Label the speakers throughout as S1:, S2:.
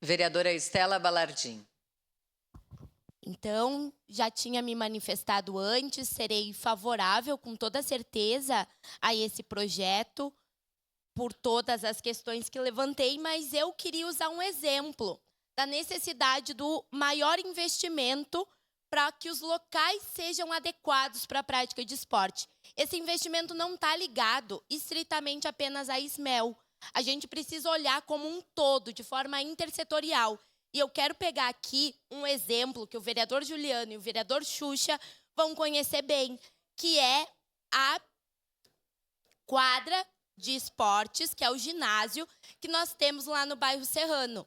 S1: Vereadora Estela Balardim.
S2: Então, já tinha me manifestado antes, serei favorável, com toda certeza, a esse projeto, por todas as questões que levantei, mas eu queria usar um exemplo da necessidade do maior investimento para que os locais sejam adequados para a prática de esporte. Esse investimento não está ligado estritamente apenas à SMEL. A gente precisa olhar como um todo, de forma intersetorial. E eu quero pegar aqui um exemplo que o vereador Juliano e o vereador Xuxa vão conhecer bem, que é a quadra de esportes, que é o ginásio, que nós temos lá no bairro Serrano.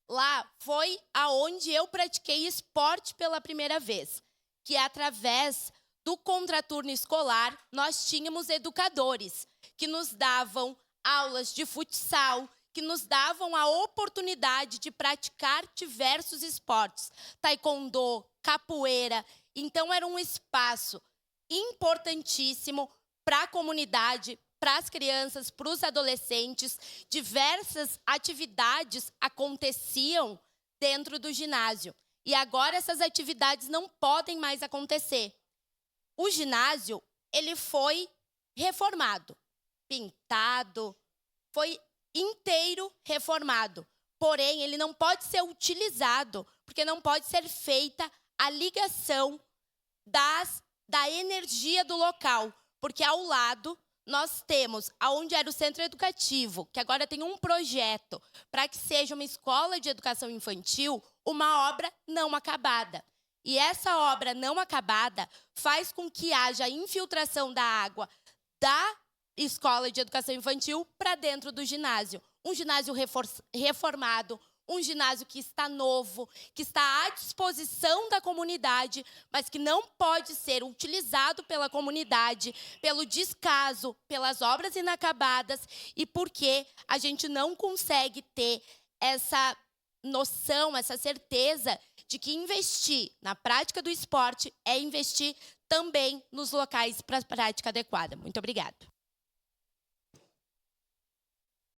S2: Lá foi aonde eu pratiquei esporte pela primeira vez, que através do contraturno escolar, nós tínhamos educadores que nos davam aulas de futsal, que nos davam a oportunidade de praticar diversos esportes, taekwondo, capoeira. Então, era um espaço importantíssimo para a comunidade, para as crianças, para os adolescentes. Diversas atividades aconteciam dentro do ginásio. E agora essas atividades não podem mais acontecer. O ginásio, ele foi reformado, pintado, foi inteiro reformado. Porém, ele não pode ser utilizado, porque não pode ser feita a ligação da energia do local. Porque ao lado nós temos, onde era o centro educativo, que agora tem um projeto para que seja uma escola de educação infantil, uma obra não acabada. E essa obra não acabada faz com que haja infiltração da água da escola de educação infantil para dentro do ginásio. Um ginásio reformado, um ginásio que está novo, que está à disposição da comunidade, mas que não pode ser utilizado pela comunidade pelo descaso, pelas obras inacabadas e porque a gente não consegue ter essa noção, essa certeza de que investir na prática do esporte é investir também nos locais para a prática adequada. Muito obrigada.